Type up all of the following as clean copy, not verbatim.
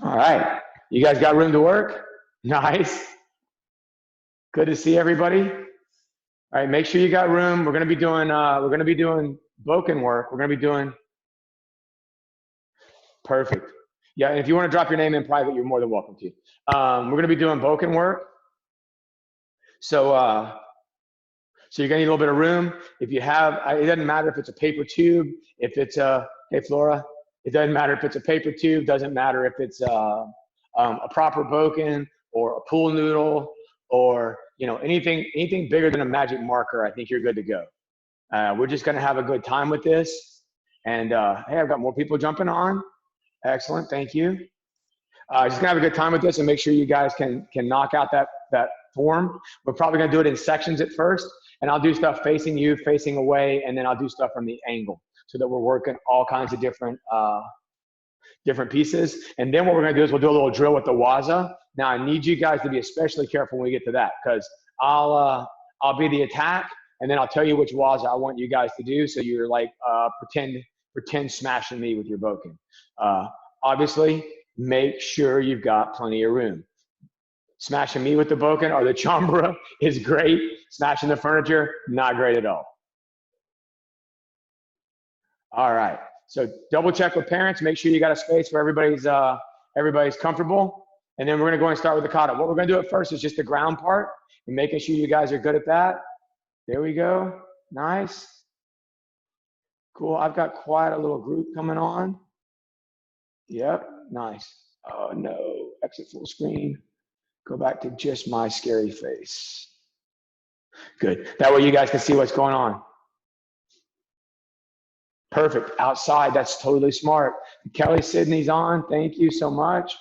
All right. You guys got room to work? Nice. Good to see everybody. All right, make sure you got room. We're gonna be doing Boken work. We're gonna be doing perfect. Yeah, and if you want to drop your name in private, you're more than welcome to. We're gonna be doing Boken work. So you're gonna need a little bit of room. If you have, it doesn't matter if it's a paper tube, if it's a, hey Flora, it doesn't matter if it's a paper tube, doesn't matter if it's a proper Boken or a pool noodle or anything bigger than a magic marker. I think you're good to go. We're just gonna have a good time with this. And hey, I've got more people jumping on. Excellent, thank you. Just gonna have a good time with this and make sure you guys can knock out that form. We're probably gonna do it in sections at first, and I'll do stuff facing you, facing away, and then I'll do stuff from the angle so that we're working all kinds of different pieces. And then what we're gonna do is we'll do a little drill with the Waza. Now I need you guys to be especially careful when we get to that, because I'll be the attack, and then I'll tell you which Waza I want you guys to do, so you're like pretend smashing me with your Boken. Obviously, make sure you've got plenty of room. Smashing me with the Boken or the Chambra is great. Smashing the furniture, not great at all. All right, so double check with parents. Make sure you got a space where everybody's comfortable. And then we're gonna go and start with the kata. What we're gonna do at first is just the ground part and making sure you guys are good at that. There we go, nice. Cool, I've got quite a little group coming on. Yep, nice. Oh no, exit full screen. Go back to just my scary face. Good, that way you guys can see what's going on. Perfect, outside, that's totally smart. Kelly Sydney's on, thank you so much.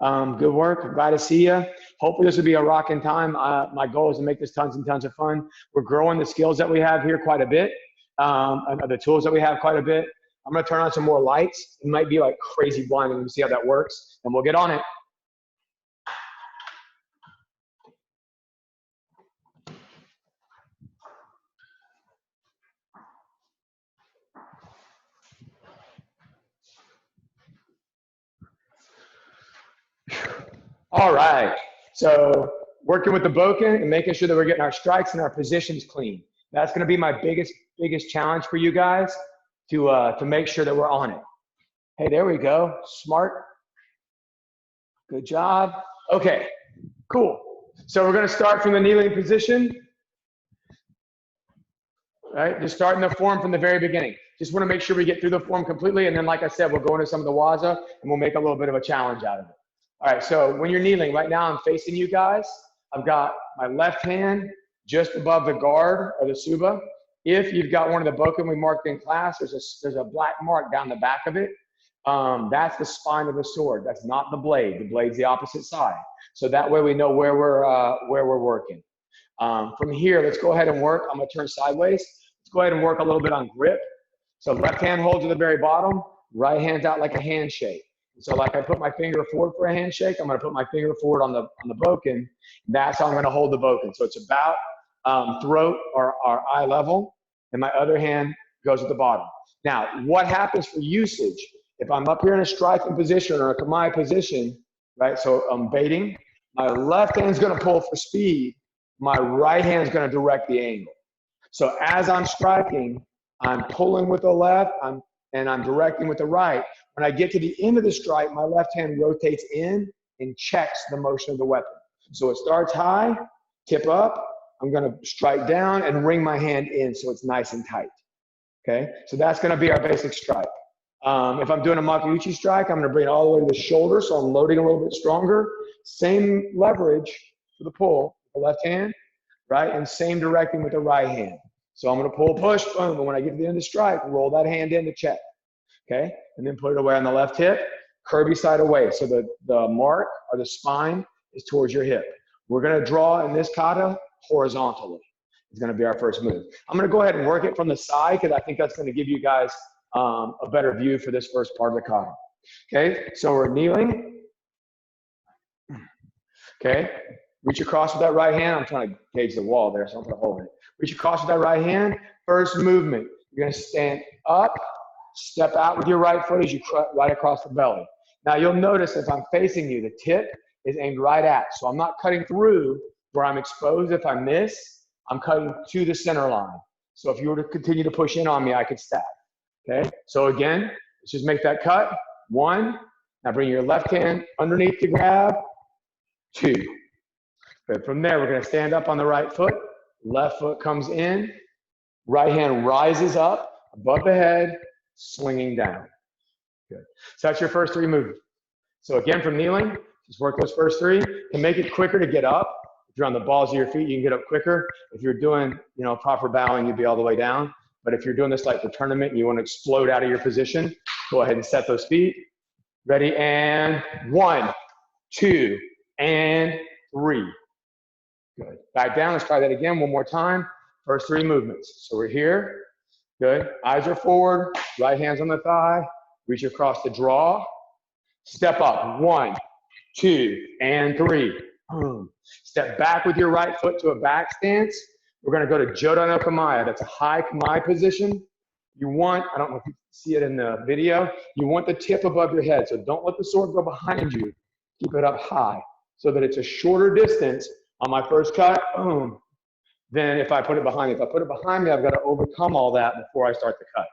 Good work, I'm glad to see you. Hopefully this will be a rocking time. My goal is to make this tons and tons of fun. We're growing the skills that we have here quite a bit, the tools that we have quite a bit. I'm gonna turn on some more lights. It might be like crazy blinding. We'll see how that works, and we'll get on it. All right, so working with the Boken and making sure that we're getting our strikes and our positions clean. That's gonna be my biggest challenge for you guys to make sure that we're on it. Hey, there we go, smart. Good job. Okay, cool. So we're gonna start from the kneeling position. Right, just starting the form from the very beginning. Just wanna make sure we get through the form completely, and then like I said, we'll go into some of the Waza and we'll make a little bit of a challenge out of it. All right, so when you're kneeling, right now I'm facing you guys. I've got my left hand just above the guard or the Suba. If you've got one of the Boken we marked in class, there's a black mark down the back of it. That's the spine of the sword. That's not the blade. The blade's the opposite side. So that way we know where we're working. From here, let's go ahead and work. I'm gonna turn sideways. Let's go ahead and work a little bit on grip. So left hand holds at the very bottom, right hand's out like a handshake. So like I put my finger forward for a handshake, I'm gonna put my finger forward on the Boken. That's how I'm gonna hold the Boken. So it's about throat or eye level, and my other hand goes at the bottom. Now, what happens for usage? If I'm up here in a striking position or a Kamae position, right? So I'm baiting, my left hand's gonna pull for speed, my right hand's gonna direct the angle. So as I'm striking, I'm pulling with the left, and I'm directing with the right. When I get to the end of the strike, my left hand rotates in and checks the motion of the weapon. So it starts high, tip up, I'm gonna strike down and ring my hand in so it's nice and tight, okay? So that's gonna be our basic strike. If I'm doing a Makiuchi strike, I'm gonna bring it all the way to the shoulder, so I'm loading a little bit stronger. Same leverage for the pull, the left hand, right? And same directing with the right hand. So I'm gonna pull, push, boom, and when I get to the end of the strike, roll that hand in to check, okay? And then put it away on the left hip, Kirby side away. So the mark or the spine is towards your hip. We're gonna draw in this kata horizontally. It's gonna be our first move. I'm gonna go ahead and work it from the side because I think that's gonna give you guys a better view for this first part of the kata. Okay, so we're kneeling. Okay, reach across with that right hand. I'm trying to gauge the wall there, so I'm gonna hold it. Reach across with that right hand. First movement, you're gonna stand up, step out with your right foot as you cut right across the belly. Now you'll notice if I'm facing you, the tip is aimed right at. So I'm not cutting through where I'm exposed. If I miss, I'm cutting to the center line. So if you were to continue to push in on me, I could stack. Okay, so again, let's just make that cut. 1. Now bring your left hand underneath the grab. 2. Good. From there, we're going to stand up on the right foot. Left foot comes in. Right hand rises up above the head, swinging down. Good. So that's your first 3 movements. So again, from kneeling, just work those first 3. To make it quicker to get up, if you're on the balls of your feet, you can get up quicker. If you're doing, proper bowing, you'd be all the way down. But if you're doing this like for tournament and you want to explode out of your position, go ahead and set those feet. Ready, and 1, 2, and 3. Good. Back down. Let's try that again one more time. First 3 movements. So we're here. Good. Eyes are forward. Right hand's on the thigh. Reach across the draw. Step up. 1, 2, and 3. Boom. Step back with your right foot to a back stance. We're going to go to Jodo no Kamae. That's a high Kamae position. You want, I don't know if you see it in the video, you want the tip above your head. So don't let the sword go behind you. Keep it up high so that it's a shorter distance on my first cut. Boom. Then if I put it behind me. If I put it behind me, I've got to overcome all that before I start the cut.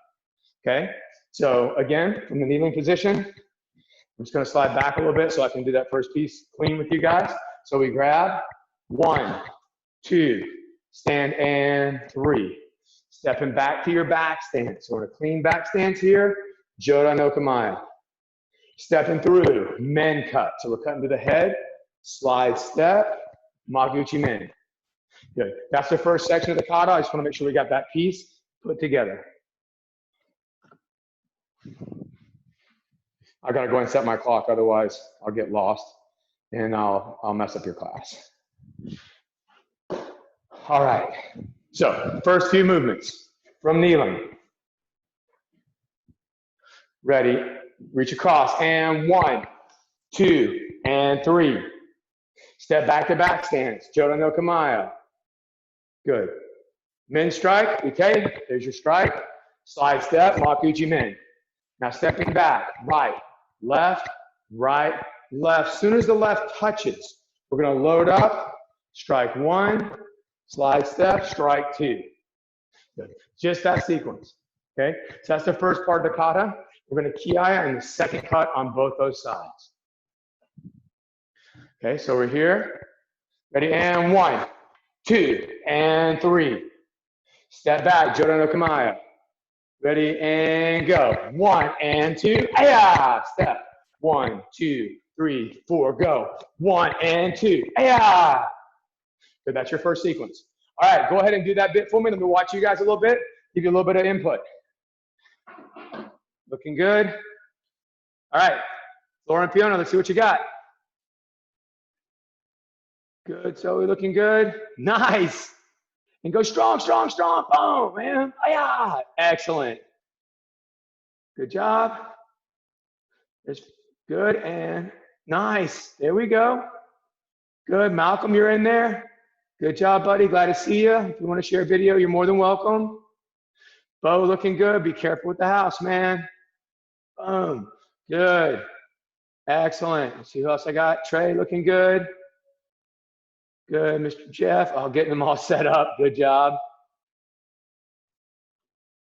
Okay? So again, from the kneeling position, I'm just going to slide back a little bit so I can do that first piece clean with you guys. So we grab 1, 2, stand, and 3. Stepping back to your back stance. So we're in a clean back stance here. Jodo no Kamae. Stepping through, men cut. So we're cutting to the head, slide step, Maguchi men. Good. That's the first section of the kata. I just want to make sure we got that piece put together. I got to go and set my clock, otherwise I'll get lost and I'll mess up your class. All right. So first few movements from kneeling. Ready. Reach across, and 1, 2, and 3. Step back to back stance, Jodo no Kamae. Good. Men strike, okay, there's your strike. Slide step, Makuchi men. Now stepping back, right, left, left. As soon as the left touches, we're gonna load up, strike 1, slide step, strike 2. Good. Just that sequence, okay? So that's the first part of the kata. We're going to kiai in the second cut on both those sides. Okay, so we're here. Ready, and 1, 2, and 3. Step back, Jodo no Kamae. Ready, and go. 1 and 2. Aya! Step. 1, 2, 3, 4, go. 1 and 2. Aya! Good, that's your first sequence. All right, go ahead and do that bit for me. Let me watch you guys a little bit, give you a little bit of input. Looking good. All right, Lauren Fiona, let's see what you got. Good, Zoe, looking good. Nice. And go strong, strong, strong. Boom, man. Yeah. Excellent. Good job. It's good and nice. There we go. Good. Malcolm, you're in there. Good job, buddy. Glad to see you. If you want to share a video, you're more than welcome. Bo, looking good. Be careful with the house, man. Boom. Good. Excellent. Let's see who else I got. Trey, looking good. Good. Mr. Jeff. Oh, getting them all set up. Good job.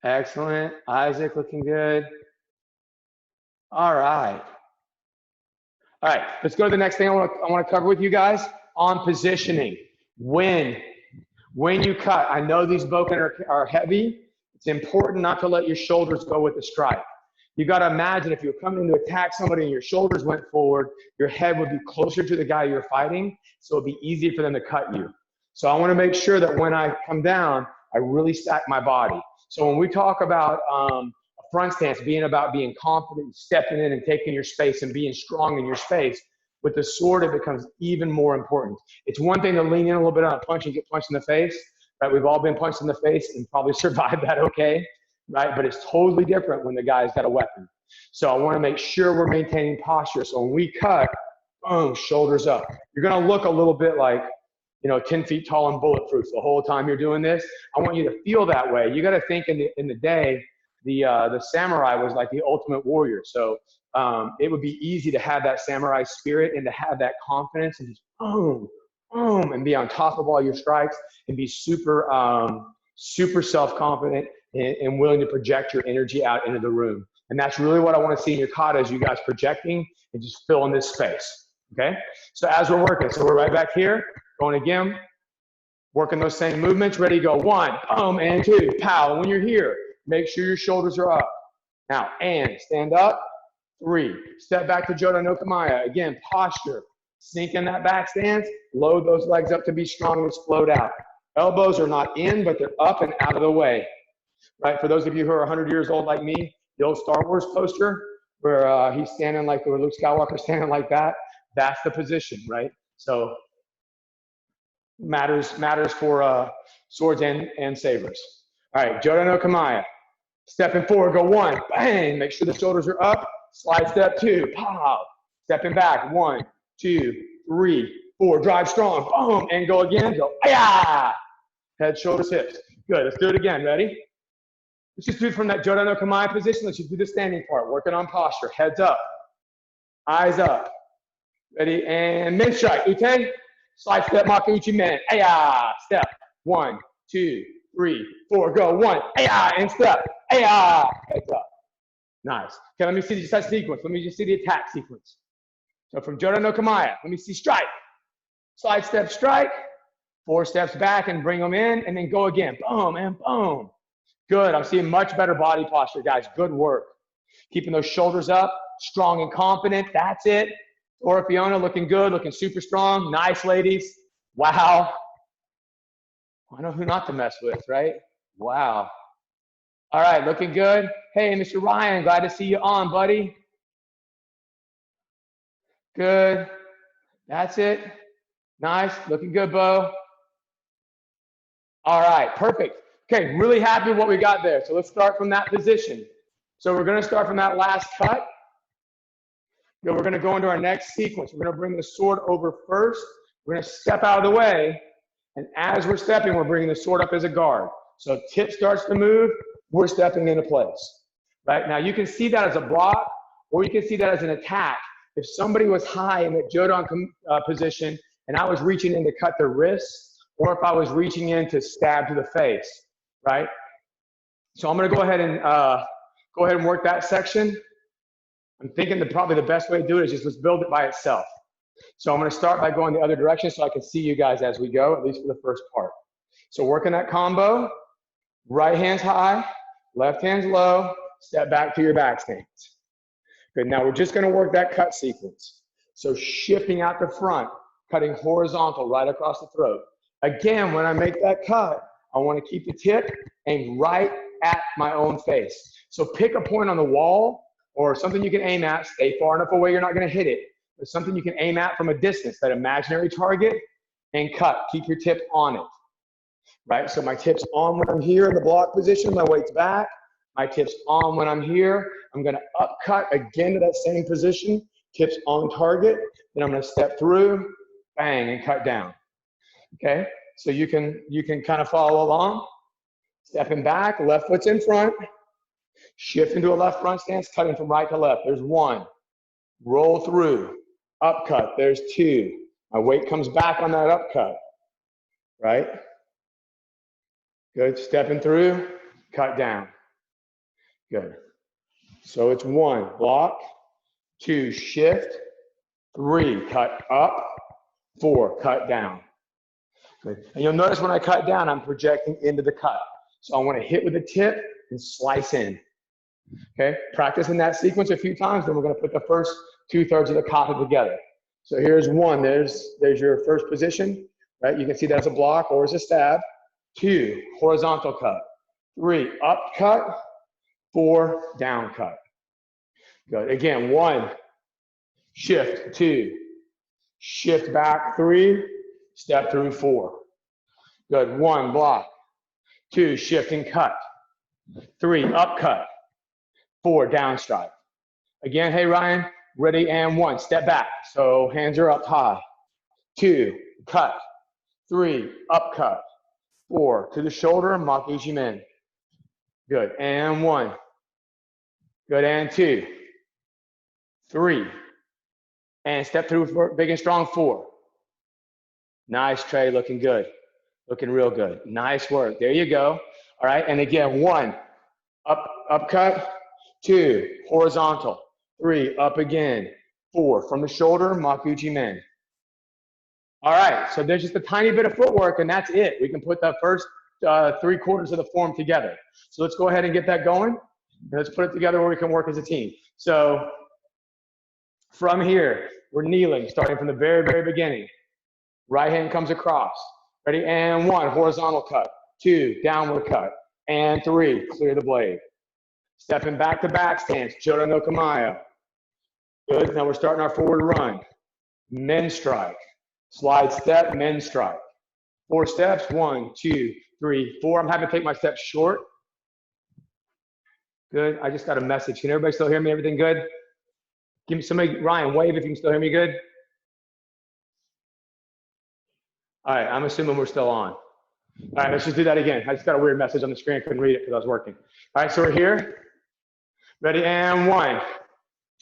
Excellent. Isaac, looking good. All right. All right. Let's go to the next thing I want to cover with you guys on positioning. When you cut, I know these bokken are heavy. It's important not to let your shoulders go with the strike. You got to imagine if you're coming to attack somebody and your shoulders went forward, your head would be closer to the guy you're fighting, so it'd be easy for them to cut you. So I want to make sure that when I come down, I really stack my body. So when we talk about a front stance being about being confident, stepping in and taking your space and being strong in your space, with the sword, it becomes even more important. It's one thing to lean in a little bit on a punch and get punched in the face, right? We've all been punched in the face and probably survived that okay, right? But it's totally different when the guy's got a weapon. So I want to make sure we're maintaining posture. So when we cut, boom, shoulders up. You're going to look a little bit like, 10 feet tall and bulletproof the whole time you're doing this. I want you to feel that way. You got to think in the day, the samurai was like the ultimate warrior. So it would be easy to have that samurai spirit and to have that confidence and just boom, boom, and be on top of all your strikes and be super, super self-confident and willing to project your energy out into the room. And that's really what I want to see in your kata is you guys projecting and just filling this space, okay? So as we're working, so we're right back here, going again, working those same movements, ready to go. 1, boom, and 2, pow. And when you're here, make sure your shoulders are up. Now, and stand up, 3, step back to Jodo no Kamiya. Again, posture, sink in that back stance, load those legs up to be strong and explode out. Elbows are not in, but they're up and out of the way, right? For those of you who are 100 years old like me, the old Star Wars poster where he's standing like, or Luke Skywalker standing like that, that's the position, right? So matters for swords and sabers. All right, Jodo no Kamiya. Stepping forward, go 1, bang, make sure the shoulders are up. Slide step 2, pow. Stepping back, 1, 2, 3, 4, drive strong, boom, and go again, go, ah. Head, shoulders, hips. Good, let's do it again, ready? Let's just do it from that Jodo no Kamiya position. Let's just do the standing part, working on posture. Heads up, eyes up. Ready, and men strike, ute. Slide step, makuuchi men, aya. Step, 1, 2, 3, 4, go, 1, aya, and step, aya. Heads up. Nice. Okay, let me see that sequence. Let me just see the attack sequence. So from Jodo no Kamiya, let me see strike. Slide step, strike. 4 steps back and bring them in, and then go again. Boom, and boom. Good, I'm seeing much better body posture, guys. Good work. Keeping those shoulders up, strong and confident. That's it. Ora Fiona looking good, looking super strong. Nice, ladies. Wow. I know who not to mess with, right? Wow. All right, looking good. Hey, Mr. Ryan, glad to see you on, buddy. Good. That's it. Nice, looking good, Bo. All right, perfect. Okay, really happy with what we got there. So let's start from that position. So we're gonna start from that last cut. We're gonna go into our next sequence. We're gonna bring the sword over first. We're gonna step out of the way. And as we're stepping, we're bringing the sword up as a guard. So tip starts to move, we're stepping into place. Right, now you can see that as a block, or you can see that as an attack. If somebody was high in the Jodan position, and I was reaching in to cut their wrists, or if I was reaching in to stab to the face, right? So I'm gonna go ahead and work that section. I'm thinking that probably the best way to do it is just let's build it by itself. So I'm gonna start by going the other direction so I can see you guys as we go, at least for the first part. So working that combo, right hand's high, left hand's low, step back to your back stance. Good, now we're just gonna work that cut sequence. So shifting out the front, cutting horizontal right across the throat. Again, when I make that cut, I want to keep the tip aimed right at my own face. So pick a point on the wall or something you can aim at. Stay far enough away, you're not going to hit it. But something you can aim at from a distance, that imaginary target, and cut. Keep your tip on it. Right? So my tip's on when I'm here in the block position, my weight's back. My tip's on when I'm here. I'm going to up cut again to that same position. Tip's on target. Then I'm going to step through, bang, and cut down. Okay, so you can kind of follow along. Stepping back, left foot's in front. Shift into a left front stance, cutting from right to left. There's 1. Roll through, up cut. There's 2. My weight comes back on that up cut. Right? Good, stepping through, cut down. Good. So it's 1, block. 2, shift. 3, cut up. 4, cut down. Good. And you'll notice when I cut down, I'm projecting into the cut. So I want to hit with the tip and slice in. Okay, practicing that sequence a few times, then we're going to put the first 2/3 of the kata together. So here's 1, there's your first position, right? You can see that as a block or as a stab. 2, horizontal cut. 3, up cut. 4, down cut. Good. Again, 1, shift. 2, shift back. 3, step through. 4. Good. 1, block. 2, shift and cut. 3, up cut. 4, down strike. Again, hey Ryan, ready, and 1, step back. So hands are up high. 2, cut. 3, up cut. 4, to the shoulder, makuuchi men. Good, and 1. Good, and 2. 3. And step through for big and strong, 4. Nice, Trey, looking good. Looking real good. Nice work. There you go. All right, and again, 1, up cut, 2, horizontal, 3, up again, 4, from the shoulder, Makuuchi Men. All right, so there's just a tiny bit of footwork, and that's it. We can put the first 3/4 of the form together. So let's go ahead and get that going. Let's put it together where we can work as a team. So from here, we're kneeling, starting from the very, very beginning. Right hand comes across. Ready? And 1, horizontal cut. 2, downward cut. And 3, clear the blade. Stepping back to back stance, Jodo no Kamae. Good. Now we're starting our forward run. Men strike. Slide step, men strike. 4 steps. 1, 2, 3, 4. I'm having to take my steps short. Good. I just got a message. Can everybody still hear me? Everything good? Give me somebody, Ryan, wave if you can still hear me good. All right, I'm assuming we're still on. All right, let's just do that again. I just got a weird message on the screen. I couldn't read it because I was working. All right, so we're here. Ready, and 1,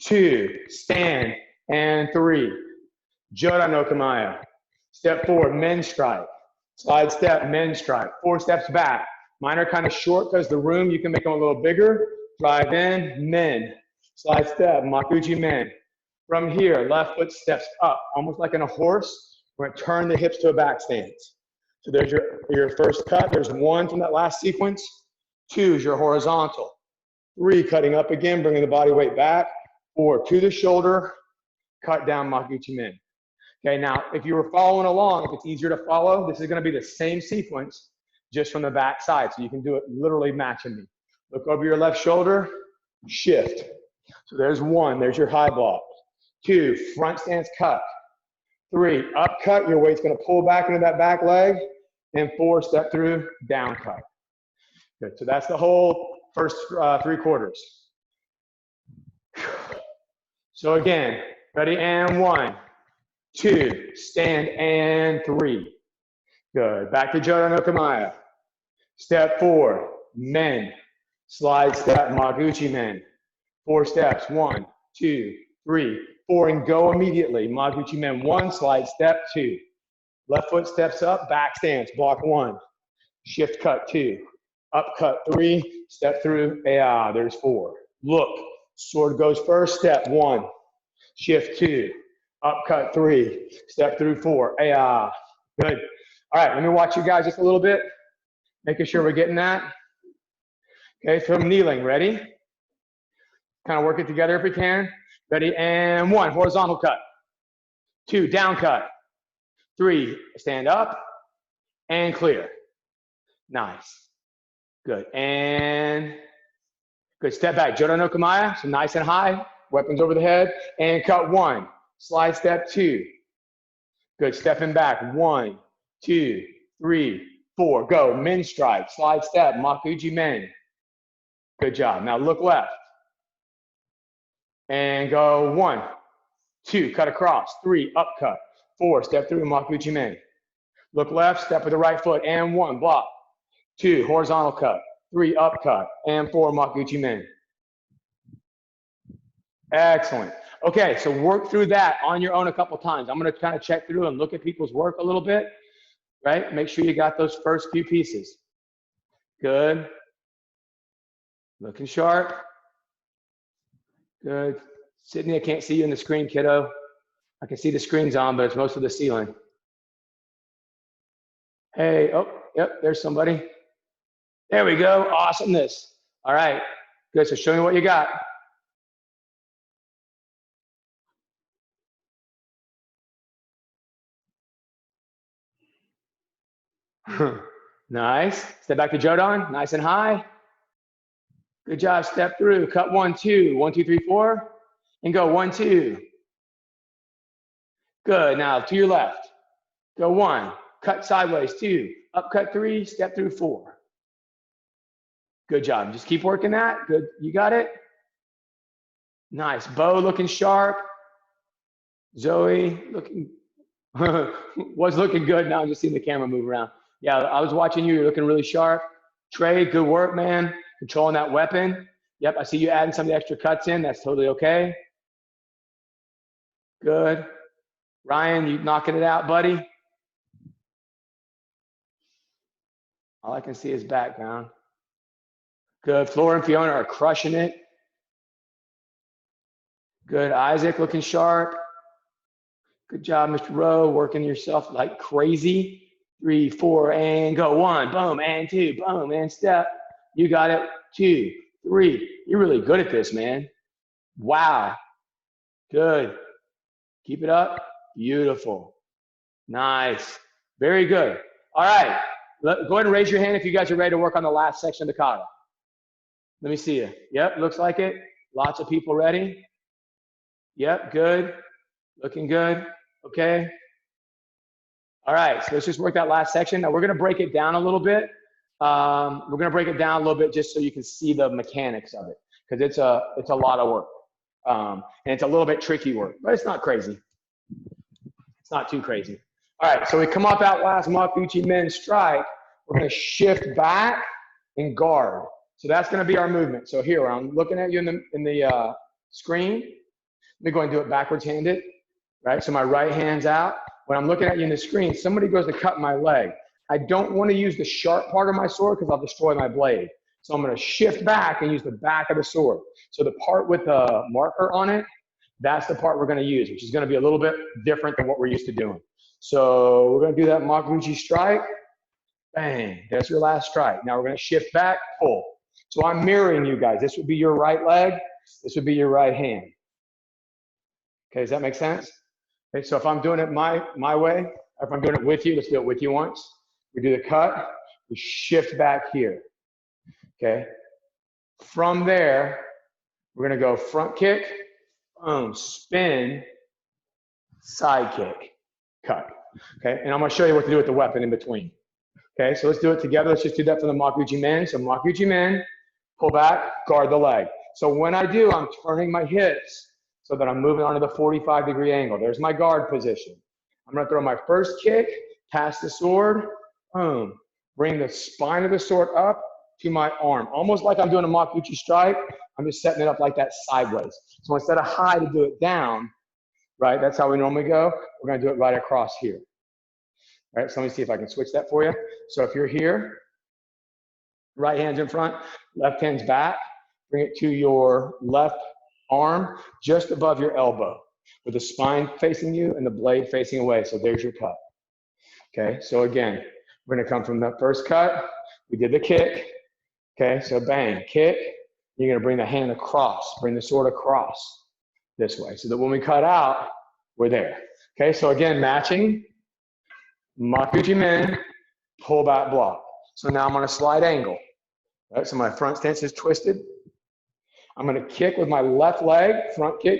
2, stand, and 3. Jodo no Kamae. Step forward, men strike. Slide step, men strike. 4 steps back. Mine are kind of short because the room, you can make them a little bigger. Drive in, men. Slide step, Makuuchi Men. From here, left foot steps up, almost like in a horse. We're going to turn the hips to a back stance. So there's your first cut. There's 1 from that last sequence. 2 is your horizontal. 3, cutting up again, bringing the body weight back. 4, to the shoulder, cut down Makuuchi Men. Okay, now, if you were following along, if it's easier to follow, this is going to be the same sequence, just from the back side. So you can do it literally matching me. Look over your left shoulder, shift. So there's 1, there's your high ball. 2, front stance cut. 3, up cut, your weight's gonna pull back into that back leg. And 4, step through, down cut. Good, so that's the whole first 3/4. So again, ready, and 1, 2, stand, and 3. Good, back to Jodo no Kamae. Step 4, men. Slide step, Makuuchi Men. 4 steps, 1, 2, 3, 4, and go immediately. Makuuchi Men, 1, slide step, 2. Left foot steps up, back stance, block 1. Shift cut, 2. Up cut, 3, step through, there's 4. Look, sword goes first, step 1. Shift 2, up cut 3, step through 4, good. All right, let me watch you guys just a little bit, making sure we're getting that. Okay, from kneeling, ready? Kind of work it together if we can. Ready, and 1, horizontal cut. 2, down cut. 3, stand up, and clear. Nice. Good, and good. Step back, Jodo no Kamae, so nice and high. Weapons over the head, and cut 1. Slide step 2. Good, stepping back, 1, 2, 3, 4. Go, men strike, slide step, Makuuchi Men. Good job. Now look left. And go 1, 2, cut across, 3, up cut, 4, step through, Makuuchi Men. Look left, step with the right foot, and 1, block. 2, horizontal cut, 3, up cut, and 4, Makuuchi Men. Excellent. Okay, so work through that on your own a couple times. I'm going to kind of check through and look at people's work a little bit, right? Make sure you got those first few pieces. Good. Looking sharp. Good. Sydney, I can't see you in the screen, kiddo. I can see the screen's on, but it's most of the ceiling. Hey, oh, yep, there's somebody. There we go. Awesomeness. All right. Good. So show me what you got. Nice. Step back to Jodon. Nice and high. Good job. Step through. Cut 1, 2. 1, 2, 3, 4. And go 1, 2. Good. Now to your left. Go 1. Cut sideways. 2. Up cut 3. Step through 4. Good job. Just keep working that. Good. You got it. Nice. Bo looking sharp. Zoe looking was looking good. Now I'm just seeing the camera move around. Yeah, I was watching you. You're looking really sharp. Trey, good work, man. Controlling that weapon. Yep, I see you adding some of the extra cuts in. That's totally okay. Good. Ryan, you knocking it out, buddy? All I can see is background. Good. Flora and Fiona are crushing it. Good. Isaac looking sharp. Good job, Mr. Rowe, working yourself like crazy. 3, 4, and go. 1, boom, and 2, boom, and step. You got it. 2, 3. You're really good at this, man. Wow. Good. Keep it up. Beautiful. Nice. Very good. All right. Go ahead and raise your hand if you guys are ready to work on the last section of the kata. Let me see you. Yep, looks like it. Lots of people ready. Yep, good. Looking good. Okay. All right, so let's just work that last section. Now we're gonna break it down a little bit. We're gonna break it down a little bit just so you can see the mechanics of it, because it's a lot of work. And it's a little bit tricky work, but it's not crazy. It's not too crazy. All right, so we come off that last Makuuchi Men strike. We're gonna shift back and guard. So that's gonna be our movement. So here, I'm looking at you in the screen. Let me go and do it backwards handed, right? So my right hand's out. When I'm looking at you in the screen, somebody goes to cut my leg. I don't want to use the sharp part of my sword because I'll destroy my blade. So I'm going to shift back and use the back of the sword. So the part with the marker on it, that's the part we're going to use, which is going to be a little bit different than what we're used to doing. So we're going to do that Makuuchi strike. Bang. That's your last strike. Now we're going to shift back, pull. So I'm mirroring you guys. This would be your right leg. This would be your right hand. Okay, does that make sense? Okay, so if I'm doing it my way, or if I'm doing it with you, let's do it with you once. We do the cut, we shift back here. Okay. From there, we're gonna go front kick, boom, spin, side kick, cut. Okay, and I'm gonna show you what to do with the weapon in between. Okay, so let's do it together. Let's just do that for the Makuuchi Men. So Makuuchi Men, pull back, guard the leg. So when I do, I'm turning my hips so that I'm moving onto the 45-degree angle. There's my guard position. I'm gonna throw my first kick, pass the sword, boom. Bring the spine of the sword up to my arm. Almost like I'm doing a Makuuchi strike, I'm just setting it up like that sideways. So instead of high to do it down, right, that's how we normally go, we're gonna do it right across here. All right, so let me see if I can switch that for you. So if you're here, right hand's in front, left hand's back, bring it to your left arm just above your elbow with the spine facing you and the blade facing away. So there's your cut. Okay, so again, we're gonna come from that first cut. We did the kick. Okay, so bang, kick. You're gonna bring the hand across, bring the sword across this way so that when we cut out, we're there. Okay, so again, matching, Makuuchi Men, pull back block. So now I'm on a slight angle. Right, so my front stance is twisted. I'm gonna kick with my left leg, front kick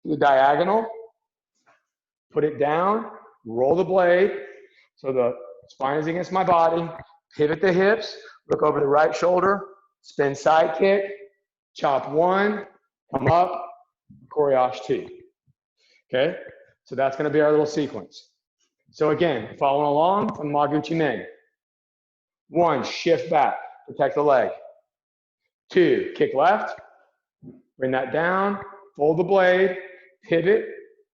to the diagonal, put it down, roll the blade, so the spine is against my body, pivot the hips, look over the right shoulder, spin side kick, chop 1, come up, Koreash 2. Okay, so that's gonna be our little sequence. So again, following along from Makuuchi Men. 1, shift back, protect the leg. 2, kick left, bring that down, fold the blade, pivot,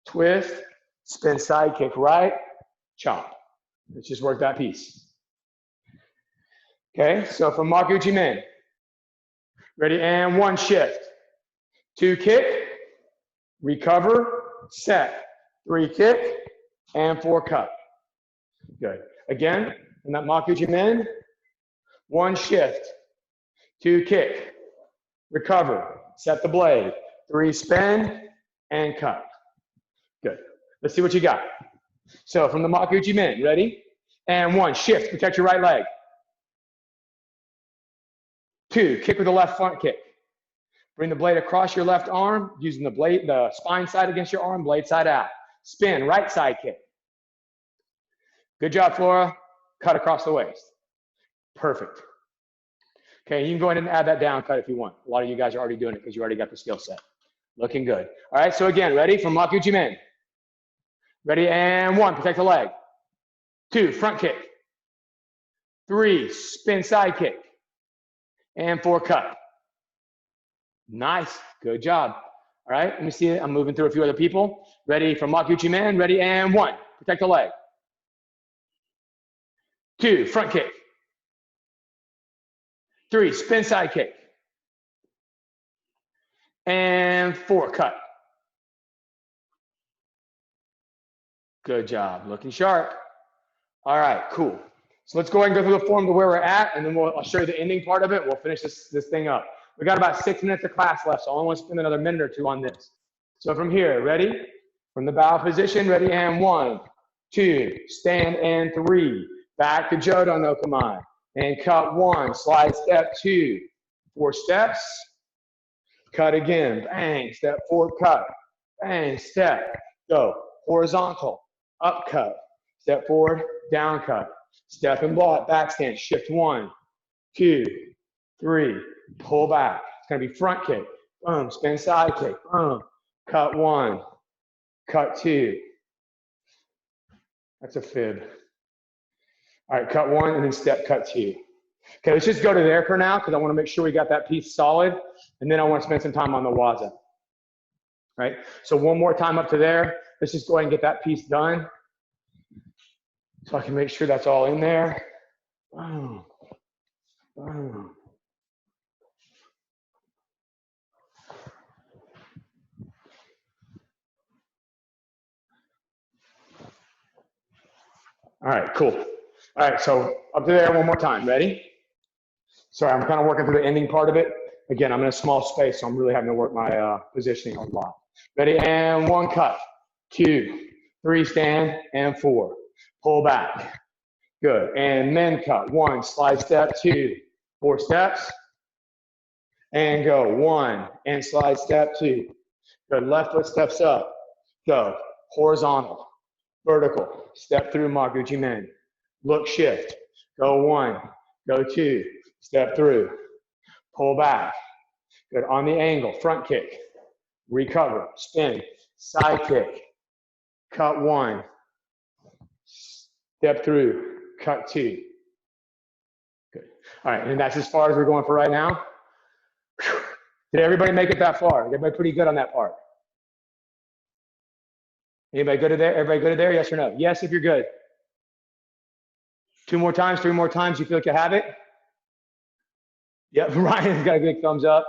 twist, spin side kick right, chop. Let's just work that piece. Okay, so from Makuuchi Men. Ready, and 1 shift. 2 kick, recover, set. 3 kick, and 4 cut. Good. Again, in that Makuuchi Men, 1 shift. 2 kick, recover, set the blade. 3 spin, and cut. Good. Let's see what you got. So from the Makuuchi Men, ready? And 1, shift, protect your right leg. 2, kick with the left front kick. Bring the blade across your left arm, using the spine side against your arm, blade side out. Spin, right side kick. Good job, Flora. Cut across the waist. Perfect. Okay, you can go ahead and add that down cut if you want. A lot of you guys are already doing it because you already got the skill set. Looking good. All right, so again, ready from Makuuchi Men. Ready, and 1, protect the leg. 2, front kick. 3, spin side kick. And 4, cut. Nice, good job. All right, let me see it. I'm moving through a few other people. Ready for Makuuchi Man. Ready, and 1. Protect the leg. 2, front kick. 3, spin side kick. And 4, cut. Good job, looking sharp. All right, cool. So let's go ahead and go through the form to where we're at, and then I'll show you the ending part of it. We'll finish this thing up. We got about 6 minutes of class left, so I only want to spend another minute or 2 on this. So from here, ready? From the bow position, ready, and 1, 2, stand, and 3. Back to Jodo no Kamae. And cut 1, slide step 2. 4 steps. Cut again, bang, step forward, cut. Bang, step, go. Horizontal, up cut. Step forward, down cut. Step and block, back stand, shift 1, 2, 3, pull back. It's gonna be front kick, boom, spin side kick, boom. Cut 1, cut 2. That's a fib. All right, cut 1 and then step, cut 2. Okay, let's just go to there for now because I want to make sure we got that piece solid, and then I want to spend some time on the waza. Right? So one more time up to there. Let's just go ahead and get that piece done so I can make sure that's all in there. Boom. Boom. All right, cool. All right, so up to there one more time. Ready? Sorry, I'm kind of working through the ending part of it. Again, I'm in a small space, so I'm really having to work my positioning a lot. Ready? And 1, cut. 2, 3, stand, and 4. Pull back. Good. And then cut. 1, slide step, 2, 4 steps. And go. 1, and slide step, 2. Good. Left foot steps up. Go. Horizontal. Vertical. Step through Makuuchi Men. Look, shift. Go 1. Go 2. Step through. Pull back. Good. On the angle. Front kick. Recover. Spin. Side kick. Cut 1. Step through. Cut 2. Good. All right. And that's as far as we're going for right now. Whew. Did everybody make it that far? Everybody pretty good on that part? Anybody good to there? Everybody good to there? Yes or no? Yes, if you're good. 2 more times, 3 more times. You feel like you have it? Yep. Ryan's got a big thumbs up.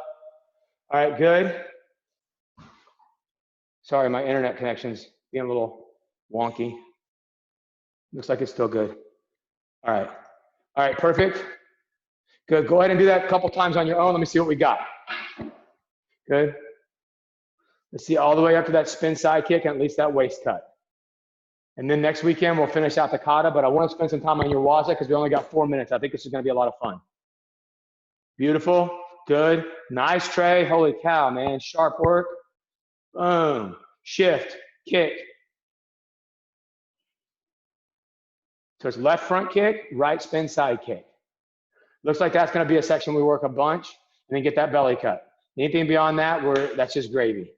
All right. Good. Sorry, my internet connection's being a little wonky. Looks like it's still good. All right. All right, perfect. Good. Go ahead and do that a couple times on your own. Let me see what we got. Good. Let's see all the way up to that spin side kick and at least that waist cut. And then next weekend, we'll finish out the kata, but I want to spend some time on your waza because we only got 4 minutes. I think this is going to be a lot of fun. Beautiful. Good. Nice, Trey. Holy cow, man. Sharp work. Boom. Shift. Kick. So it's left front kick, right spin side kick. Looks like that's going to be a section we work a bunch and then get that belly cut. Anything beyond that, that's just gravy.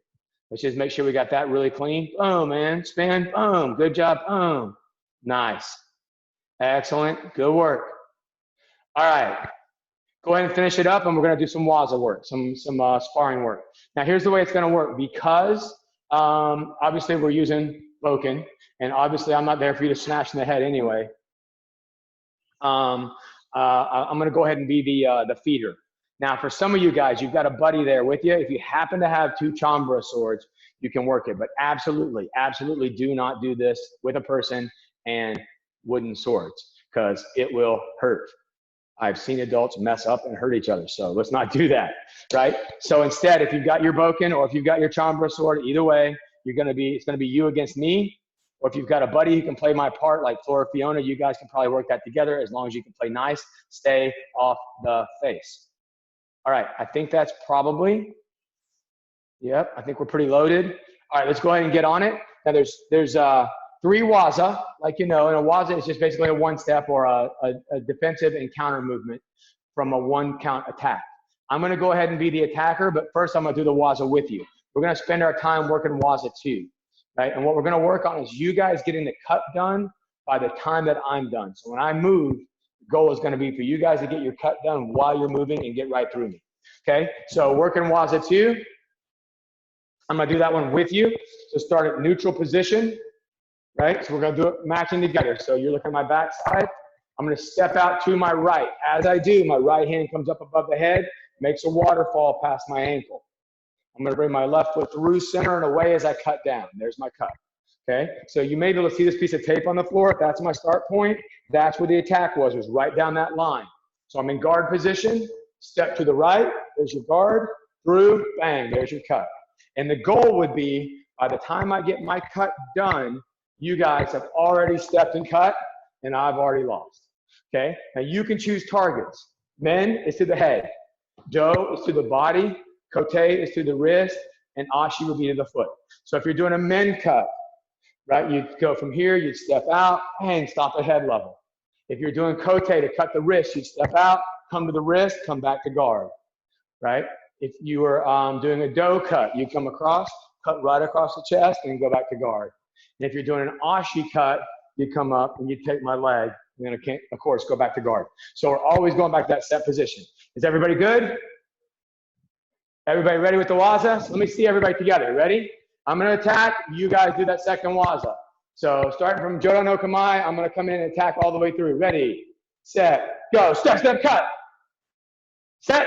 Let's just make sure we got that really clean. Boom, man. Spin. Boom. Good job. Boom. Nice. Excellent. Good work. All right. Go ahead and finish it up, and we're going to do some waza work, some sparring work. Now, here's the way it's going to work. Because obviously we're using Boken, and obviously I'm not there for you to smash in the head anyway. I'm going to go ahead and be the feeder. Now, for some of you guys, you've got a buddy there with you. If you happen to have 2 Chambra swords, you can work it. But absolutely, absolutely do not do this with a person and wooden swords because it will hurt. I've seen adults mess up and hurt each other, so let's not do that, right? So instead, if you've got your Boken or if you've got your Chambra sword, either way, it's going to be you against me. Or if you've got a buddy who can play my part, like Flora Fiona, you guys can probably work that together as long as you can play nice. Stay off the face. All right, I think that's probably, yep, I think we're pretty loaded. All right, let's go ahead and get on it. Now there's 3 waza, like you know, and a waza is just basically a 1-step or a defensive and counter movement from a 1-count attack. I'm gonna go ahead and be the attacker, but first I'm gonna do the waza with you. We're gonna spend our time working waza 2, right? And what we're gonna work on is you guys getting the cut done by the time that I'm done. So when I move, the goal is gonna be for you guys to get your cut done while you're moving and get right through me. Okay, so working waza 2. I'm gonna do that one with you. So start at neutral position, right? So we're gonna do it matching together. So you're looking at my backside. I'm gonna step out to my right. As I do, my right hand comes up above the head, makes a waterfall past my ankle. I'm gonna bring my left foot through center and away as I cut down. There's my cut, okay? So you may be able to see this piece of tape on the floor. If that's my start point, that's where the attack was right down that line. So I'm in guard position, step to the right, there's your guard, through, bang, there's your cut. And the goal would be, by the time I get my cut done, you guys have already stepped and cut, and I've already lost, okay? Now you can choose targets. Men is to the head, Do is to the body, Kote is to the wrist, and Ashi will be to the foot. So if you're doing a men cut, right, you'd go from here, you'd step out, and stop at head level. If you're doing Kote to cut the wrist, you'd step out, come to the wrist, come back to guard, right? If you were doing a Do cut, you come across, cut right across the chest, and go back to guard. And if you're doing an Ashi cut, you come up and you take my leg, and then of course go back to guard. So we're always going back to that set position. Is everybody good? Everybody ready with the waza? So let me see everybody together. Ready? I'm gonna attack, you guys do that second waza. So starting from Jodo no Kamae, I'm gonna come in and attack all the way through. Ready, set, go, step, step, cut. Set.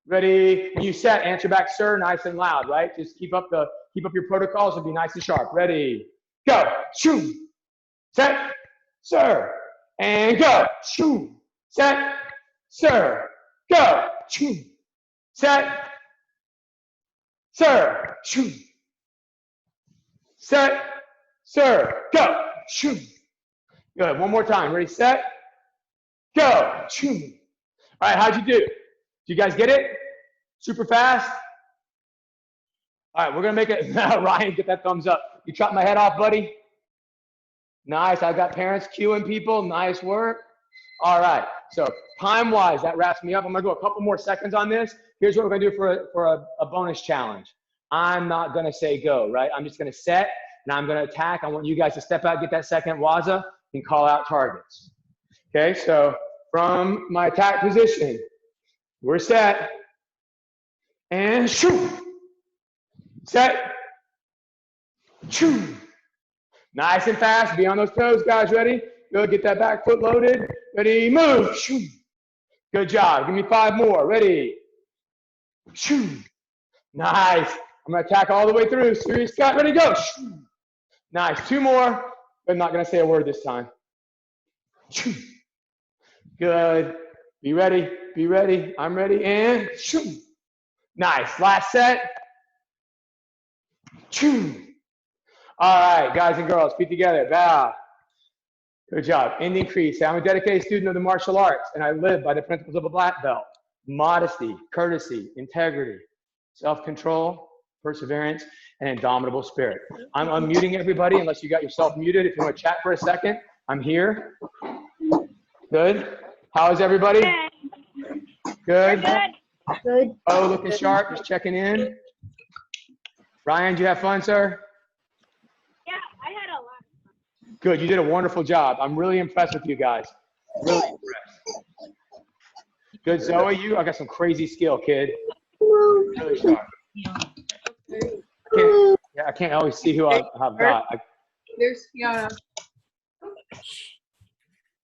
Ready, when you set, answer back, sir, nice and loud, right? Just keep up your protocols and be nice and sharp. Ready, go, shoo, set, sir, and go, shoo, set, sir, go, shoo, set, sir, shoo, set, sir, go, shoo. Good, one more time, ready, set, go, shoo. All right, how'd you do? Do you guys get it? Super fast? All right, we're gonna make it, Ryan, get that thumbs up. You chopped my head off, buddy? Nice, I've got parents queuing people, nice work. All right, so time-wise, that wraps me up. I'm gonna go a couple more seconds on this. Here's what we're gonna do for a bonus challenge. I'm not gonna say go, right? I'm just gonna set, and I'm gonna attack. I want you guys to step out, get that second waza, and call out targets. Okay, so from my attack position, we're set, and shoot, set, shoot. Nice and fast, be on those toes, guys, ready? Good, get that back foot loaded. Ready, move, shoot. Good job, give me 5 more, ready, shoot. Nice, I'm gonna attack all the way through. Serious cut, ready, go, shoot. Nice, 2 more. I'm not gonna say a word this time. Shoot. Good, be ready, I'm ready, and shoot. Nice, last set. Shoot. All right, guys and girls, feet together, bow. Good job, ending crease. I'm a dedicated student of the martial arts, and I live by the principles of a black belt. Modesty, courtesy, integrity, self-control, perseverance, and indomitable spirit. I'm unmuting everybody unless you got yourself muted. If you want to chat for a second, I'm here. Good. How is everybody? Good. Good. Oh, looking sharp, just checking in. Ryan, did you have fun, sir? Yeah, I had a lot of fun. Good, you did a wonderful job. I'm really impressed with you guys. Really impressed. Good, Zoe, I got some crazy skill, kid. Really sharp. I can't always see who I've got. There's Fiona.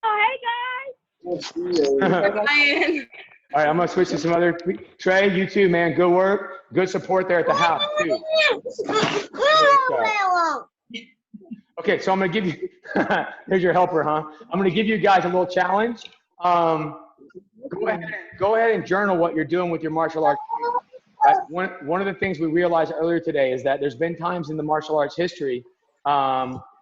Oh, hey guys. Ryan. All right, I'm gonna switch to some other. Trey, you too, man. Good work. Good support there at the house too. Okay, so I'm gonna give you. There's your helper, huh? I'm gonna give you guys a little challenge. Go ahead and journal what you're doing with your martial arts. One of the things we realized earlier today is that there's been times in the martial arts history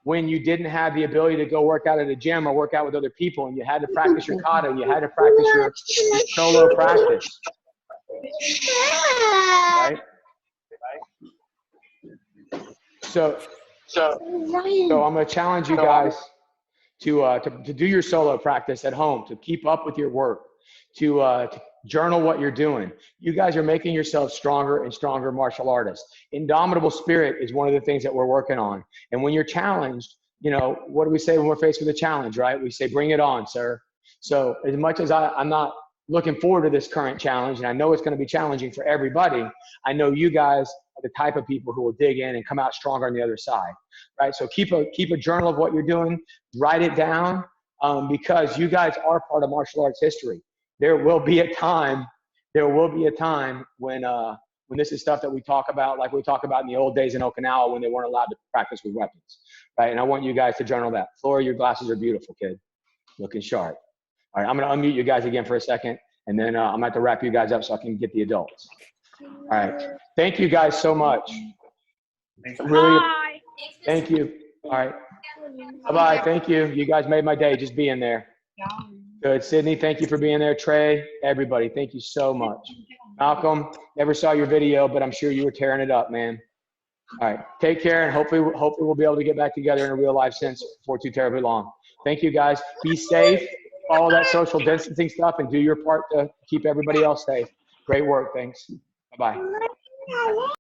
when you didn't have the ability to go work out at a gym or work out with other people, and you had to practice your kata, you had to practice your solo practice. Right? So I'm going to challenge you guys to do your solo practice at home, to keep up with your work, to journal what you're doing. You guys are making yourselves stronger and stronger martial artists. Indomitable spirit is one of the things that we're working on. And when you're challenged, you know, what do we say when we're faced with a challenge, right? We say, bring it on, sir. So as much as I'm not looking forward to this current challenge, and I know it's going to be challenging for everybody, I know you guys the type of people who will dig in and come out stronger on the other side, right? So keep a journal of what you're doing, write it down, because you guys are part of martial arts history. There will be a time when this is stuff that we talk about, like we talk about in the old days in Okinawa when they weren't allowed to practice with weapons, right? And I want you guys to journal that. Flora, your glasses are beautiful, kid. Looking sharp. All right, I'm gonna unmute you guys again for a second, and then I'm gonna have to wrap you guys up so I can get the adults. All right, thank you guys so much. Really, Bye. thank you. All right, bye-bye, thank you. You guys made my day just being there. Good, Sydney, thank you for being there. Trey, everybody, thank you so much. Malcolm, never saw your video, but I'm sure you were tearing it up, man. All right, take care, and hopefully we'll be able to get back together in a real life sense before too terribly long. Thank you, guys. Be safe, follow that social distancing stuff, and do your part to keep everybody else safe. Great work, thanks. Bye-bye.